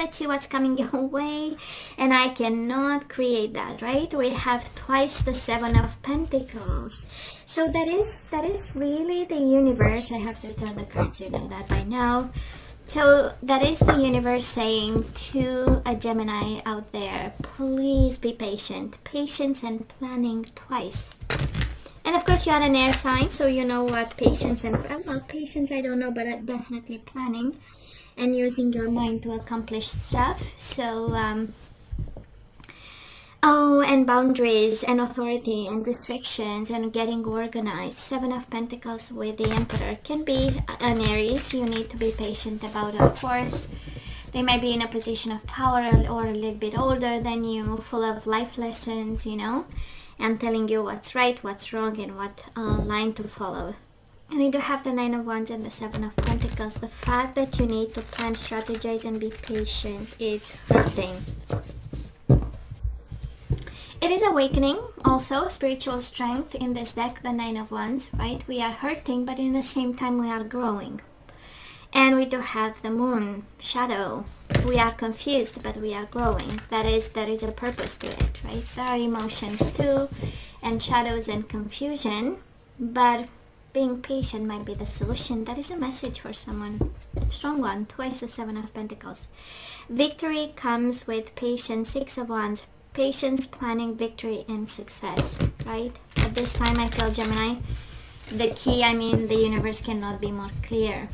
let's see what's coming your way. And I cannot create that, right? We have twice the Seven of Pentacles. So that is really the universe. I have to turn the cards, you know that by now. So that is the universe saying to a Gemini out there, please be patient. Patience and planning twice. And of course you are an air sign, so you know what patience and, well, patience I don't know, but definitely planning and using your mind to accomplish stuff. So and boundaries and authority and restrictions and getting organized. Seven of Pentacles with the Emperor can be an Aries. You need to be patient about, of course. They might be in a position of power or a little bit older than you, full of life lessons, you know, and telling you what's right, what's wrong, and what line to follow. And you do have the Nine of Wands and the Seven of Pentacles. The fact that you need to plan, strategize, and be patient is hurting. It is awakening, also spiritual strength in this deck, the Nine of Wands, right? We are hurting, but in the same time we are growing. And we do have the Moon, shadow. We are confused, but we are growing. There is a purpose to it, right? There are emotions too, and shadows and confusion, but being patient might be the solution. That is a message for someone. Strong one, twice the Seven of Pentacles. Victory comes with patience, Six of Wands. Patience, planning, victory, and success, right? At this time, I feel, Gemini, the key, the universe cannot be more clear.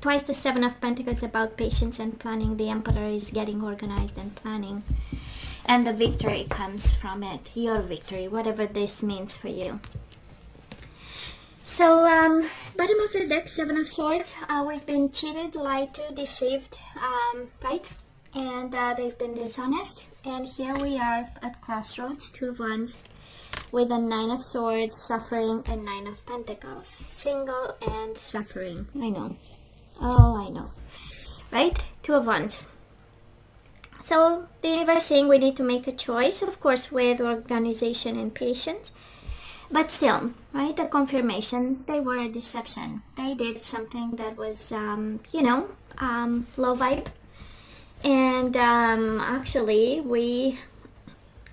Twice the Seven of Pentacles about patience and planning. The Emperor is getting organized and planning. And the victory comes from it. Your victory, whatever this means for you. So, bottom of the deck, Seven of Swords. We've been cheated, lied to, deceived, right? And they've been dishonest. And here we are at crossroads, Two of Wands with a Nine of Swords, suffering, and Nine of Pentacles. Single and suffering. I know. Oh, I know. Right? Two of Wands. So the universe saying we need to make a choice, of course, with organization and patience. But still, right? The confirmation, they were a deception. They did something that was, low vibe. And actually, we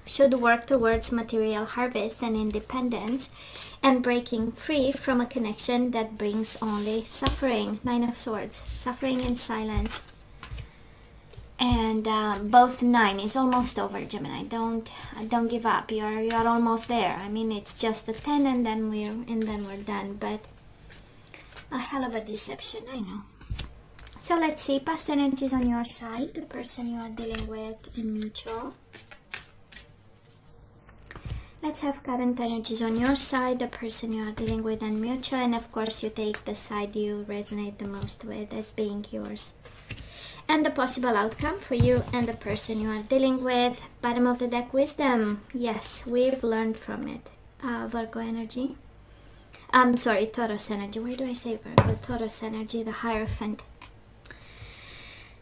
should work towards material harvest and independence and breaking free from a connection that brings only suffering. Nine of Swords, suffering in silence. And both nine is almost over, Gemini. Don't give up. You're almost there. It's just the 10 and then we're done. But a hell of a deception, I know. So let's see, past energies on your side, the person you are dealing with in mutual. Let's have current energies on your side, the person you are dealing with in mutual, and of course you take the side you resonate the most with as being yours. And the possible outcome for you and the person you are dealing with. Bottom of the deck, wisdom. Yes, we've learned from it. Virgo energy. Taurus energy. Why do I say Virgo? Taurus energy, the Hierophant.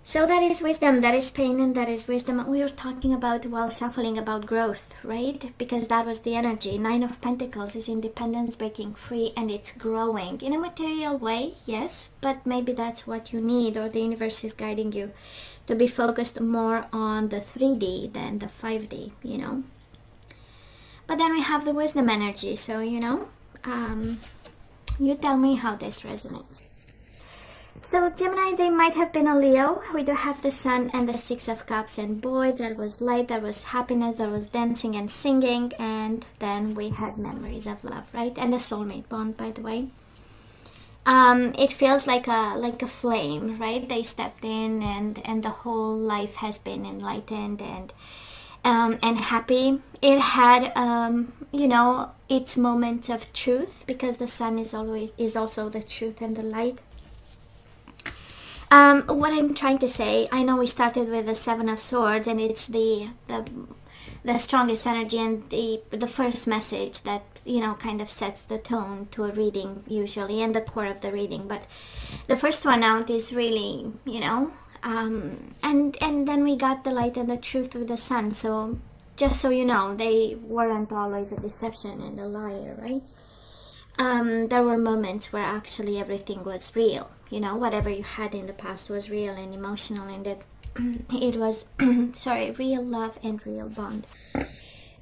So that is wisdom, that is pain, and that is wisdom. We were talking about, while shuffling, about growth, right? Because that was the energy. Nine of Pentacles is independence, breaking free, and it's growing. In a material way, yes, but maybe that's what you need, or the universe is guiding you to be focused more on the 3D than the 5D, you know? But then we have the wisdom energy, so, you tell me how this resonates. So Gemini, they might have been a Leo. We do have the Sun and the Six of Cups, and boy, there was light, there was happiness, there was dancing and singing, and then we had memories of love, right? And a soulmate bond, by the way. It feels like a flame, right? They stepped in, and the whole life has been enlightened and happy. It had its moments of truth, because the Sun is also the truth and the light. What I'm trying to say, I know we started with the Seven of Swords, and it's the strongest energy and the first message that, kind of sets the tone to a reading usually, and the core of the reading. But the first one out is really, and then we got the light and the truth with the Sun. So just so you know, they weren't always a deception and a liar, right? There were moments where actually everything was real, you know, whatever you had in the past was real and emotional, and that it was sorry, real love and real bond,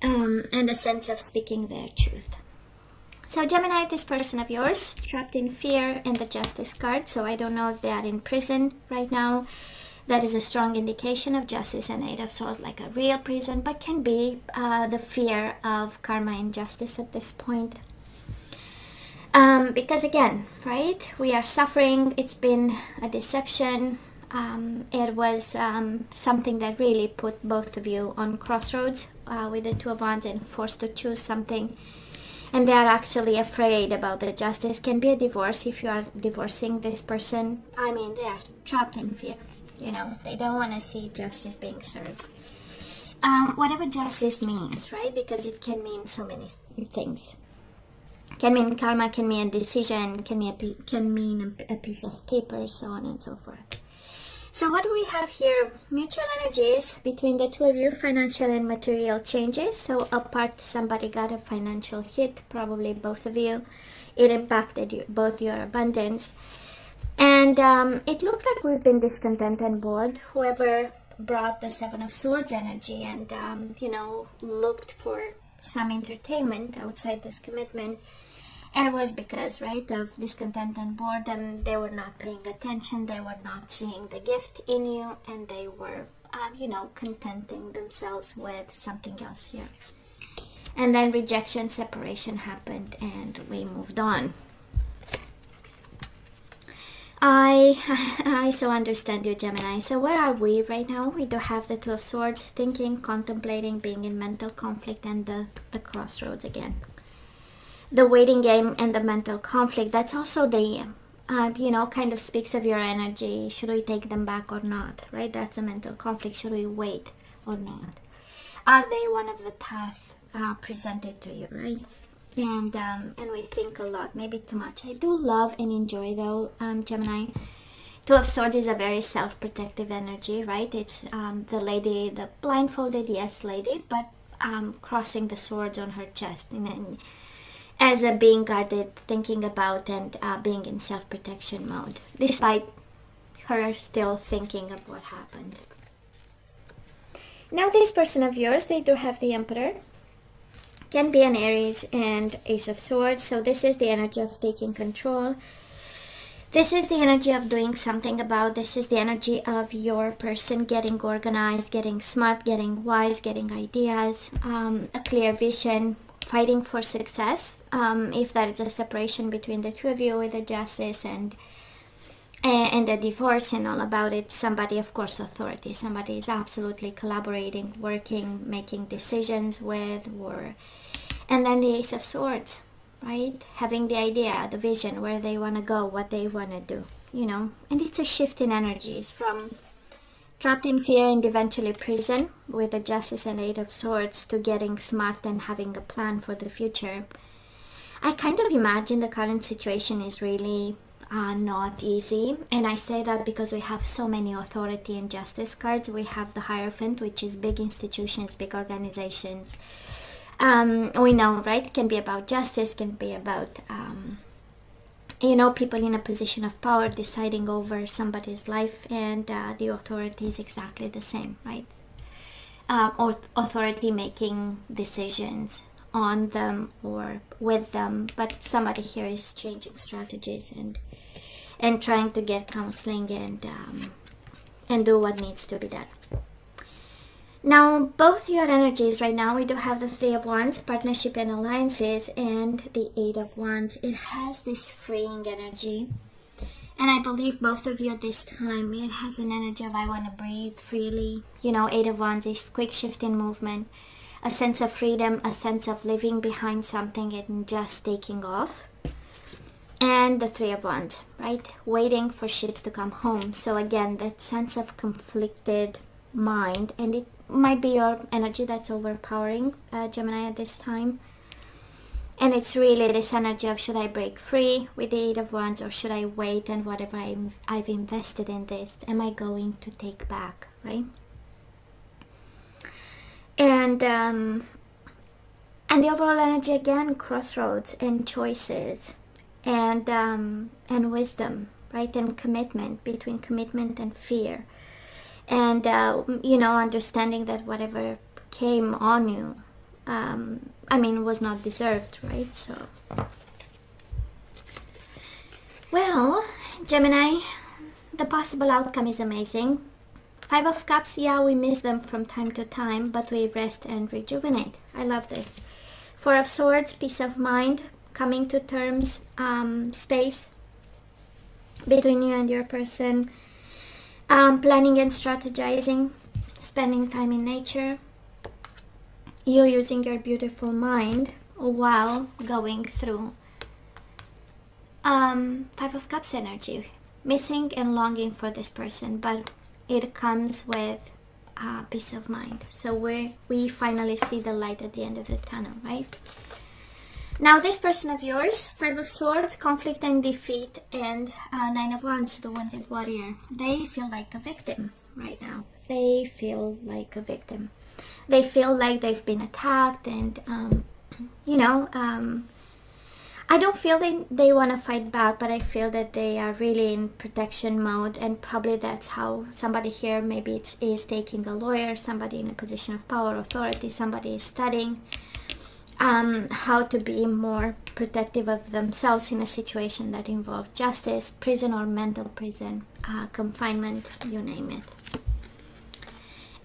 and a sense of speaking their truth. So Gemini, this person of yours trapped in fear and the Justice card. So I don't know if they are in prison right now. That is a strong indication of Justice and Eight of Swords, like a real prison, but can be the fear of karma and justice at this point. Because again, right, we are suffering. It's been a deception. It was something that really put both of you on crossroads with the Two of Wands and forced to choose something. And they are actually afraid about the justice. Can be a divorce if you are divorcing this person. I mean, they are trapped in fear. You know, they don't want to see justice being served. Whatever justice means, right? Because it can mean so many things. Can mean karma, can mean a decision, can mean a piece of paper, so on and so forth. So what do we have here? Mutual energies between the two of you, financial and material changes. So apart, somebody got a financial hit, probably both of you. It impacted both your abundance. And it looks like we've been discontent and bored. Whoever brought the Seven of Swords energy and, you know, looked for some entertainment outside this commitment, it was because, right, of discontent and boredom. They were not paying attention, they were not seeing the gift in you, and they were, you know, contenting themselves with something else here. And then rejection, separation happened, and we moved on. I so understand you, Gemini. So where are we right now? We do have the Two of Swords, thinking, contemplating, being in mental conflict, and the crossroads again. The waiting game and the mental conflict, that's also the, you know, kind of speaks of your energy. Should we take them back or not, right? That's a mental conflict. Should we wait or not? Are they one of the path presented to you, right? And we think a lot, maybe too much. I do love and enjoy, though, Gemini. Two of Swords is a very self-protective energy, right? It's the lady, the blindfolded, yes, lady, but crossing the swords on her chest, and as a being guarded, thinking about and being in self-protection mode, despite her still thinking of what happened. Now this person of yours, they do have the Emperor. Can be an Aries and Ace of Swords. So this is the energy of taking control. This is the energy of doing something about. This is the energy of your person getting organized, getting smart, getting wise, getting ideas, a clear vision, fighting for success. If there is a separation between the two of you with the Justice and the divorce and all about it, somebody, of course, authority, somebody is absolutely collaborating, working, making decisions with, and then the Ace of Swords, right? Having the idea, the vision, where they want to go, what they want to do, you know. And it's a shift in energies from trapped in fear and eventually prison with the Justice and Eight of Swords to getting smart and having a plan for the future. I kind of imagine the current situation is really not easy, and I say that because we have so many authority and justice cards. We have the Hierophant, which is big institutions, big organizations. We know, right? It can be about justice, can be about you know, people in a position of power deciding over somebody's life, and the authority is exactly the same, right? Authority making decisions on them or with them, but somebody here is changing strategies and trying to get counseling and do what needs to be done. Now, both your energies right now, we do have the Three of Wands, partnership and alliances, and the Eight of Wands. It has this freeing energy, and I believe both of you at this time, it has an energy of I want to breathe freely. You know, Eight of Wands is quick shift in movement, a sense of freedom, a sense of leaving behind something and just taking off. And the Three of Wands, right? Waiting for ships to come home. So again, that sense of conflicted mind, and it might be your energy that's overpowering, Gemini, at this time. And it's really this energy of, should I break free with the Eight of Wands, or should I wait, and whatever I've invested in this, am I going to take back, right? And the overall energy, again, crossroads and choices and wisdom, right? And commitment, between commitment and fear. And, you know, understanding that whatever came on you, I mean, was not deserved, right? So, well, Gemini, the possible outcome is amazing. Five of Cups, yeah, we miss them from time to time, but we rest and rejuvenate. I love this. Four of Swords, peace of mind, coming to terms, space between you and your person, planning and strategizing, spending time in nature, you using your beautiful mind while going through Five of Cups energy, missing and longing for this person, but it comes with peace of mind. So we finally see the light at the end of the tunnel, right? Now this person of yours, Five of Swords, conflict and defeat, and Nine of Wands, the wounded warrior. They feel like a victim right now. They feel like a victim. They feel like they've been attacked, and you know, I don't feel they want to fight back, but I feel that they are really in protection mode, and probably that's how somebody here, maybe is taking a lawyer, somebody in a position of power, authority, somebody is studying how to be more protective of themselves in a situation that involves justice, prison or mental prison, confinement, you name it.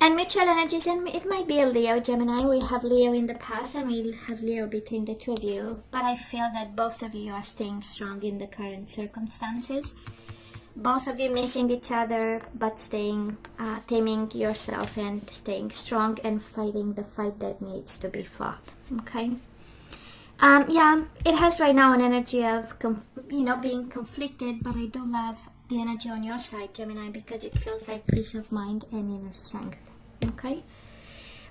And mutual energies, and it might be a Leo, Gemini. We have Leo in the past and we have Leo between the two of you. But I feel that both of you are staying strong in the current circumstances. Both of you missing each other, but staying, taming yourself and staying strong and fighting the fight that needs to be fought. Okay? Yeah, it has right now an energy of, you know, being conflicted, but I do love the energy on your side, Gemini, because it feels like peace of mind and inner strength. Okay,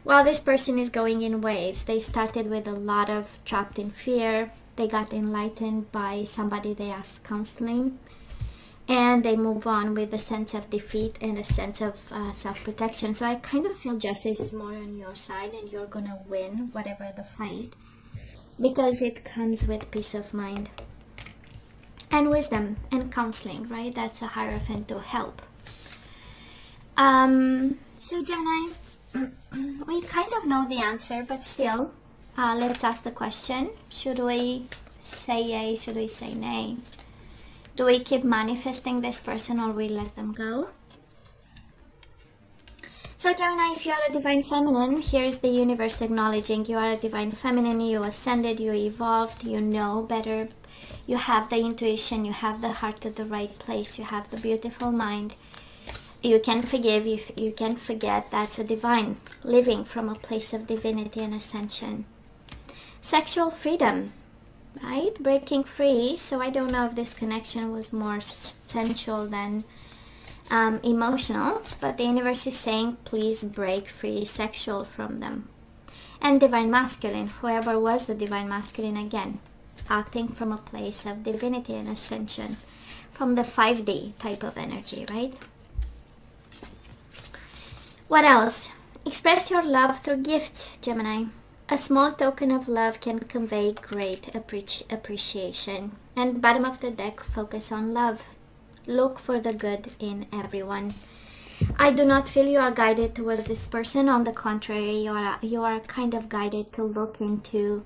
well, this person is going in waves. They started with a lot of trapped in fear. They got enlightened by somebody they asked counseling, and they move on with a sense of defeat and a sense of self-protection. So I kind of feel justice is more on your side, and you're gonna win whatever the fight, because it comes with peace of mind and wisdom and counseling, right? That's a Hierophant to help. So Gemini, we kind of know the answer, but still, let's ask the question. Should we say yay? Should we say nay? Do we keep manifesting this person, or we let them go? So Gemini, if you are a divine feminine, here's the universe acknowledging you are a divine feminine. You ascended, you evolved, you know better. You have the intuition, you have the heart at the right place, you have the beautiful mind. You can forgive, you can forget. That's a divine, living from a place of divinity and ascension. Sexual freedom, right? Breaking free. So I don't know if this connection was more sensual than emotional, but the universe is saying, please break free sexual from them. And divine masculine, whoever was the divine masculine, again, acting from a place of divinity and ascension, from the 5D type of energy, right? What else? Express your love through gifts, Gemini. A small token of love can convey great appreciation. And bottom of the deck, focus on love. Look for the good in everyone. I do not feel you are guided towards this person. On the contrary, you are kind of guided to look into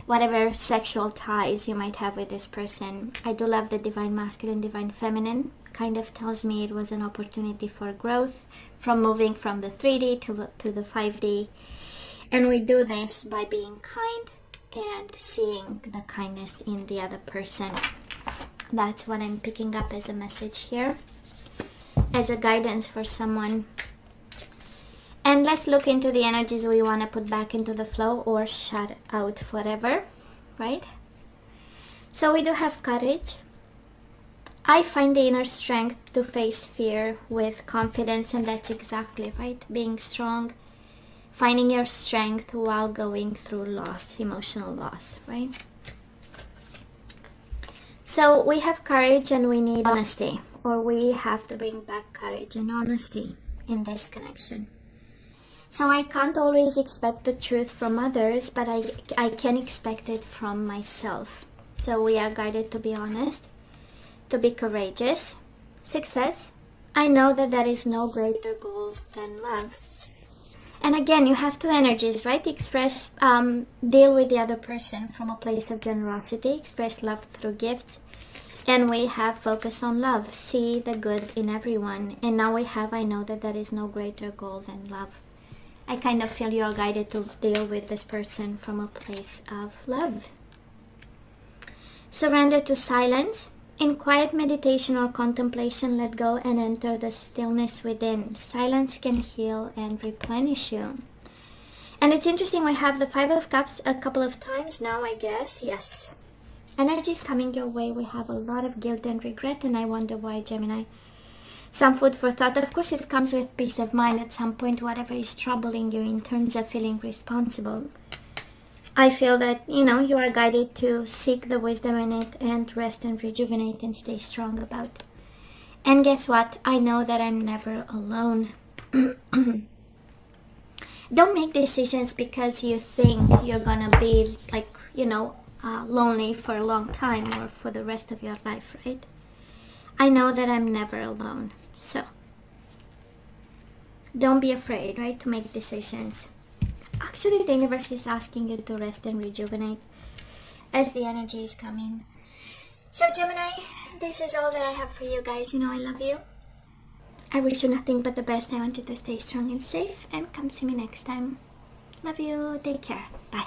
whatever sexual ties you might have with this person. I do love the divine masculine, divine feminine. Kind of tells me it was an opportunity for growth, from moving from the 3D to the 5D. And we do this by being kind and seeing the kindness in the other person. That's what I'm picking up as a message here, as a guidance for someone. And let's look into the energies we want to put back into the flow or shut out forever, right? So we do have courage. I find the inner strength to face fear with confidence, and that's exactly right. Being strong, finding your strength while going through loss, emotional loss, right? So we have courage and we need honesty, or we have to bring back courage and honesty in this connection. So I can't always expect the truth from others, but I can expect it from myself. So we are guided to be honest, to be courageous. Success. I know that there is no greater goal than love. And again, you have two energies, right? Express, deal with the other person from a place of generosity. Express love through gifts. And we have focus on love. See the good in everyone. And now we have, I know that there is no greater goal than love. I kind of feel you are guided to deal with this person from a place of love. Surrender to silence. In quiet meditation or contemplation, let go and enter the stillness within. Silence can heal and replenish you. And it's interesting, we have the Five of Cups a couple of times now, I guess. Yes. Energy is coming your way. We have a lot of guilt and regret, and I wonder why, Gemini. Some food for thought. Of course, it comes with peace of mind at some point, whatever is troubling you in terms of feeling responsible. I feel that, you are guided to seek the wisdom in it and rest and rejuvenate and stay strong about it. And guess what? I know that I'm never alone. Don't make decisions because you think you're gonna be lonely for a long time or for the rest of your life, right? I know that I'm never alone. So don't be afraid, right, to make decisions. Actually, the universe is asking you to rest and rejuvenate as the energy is coming. So Gemini, this is all that I have for you guys. I love you. I wish you nothing but the best. I want you to stay strong and safe, and come see me next time. Love you. Take care. Bye.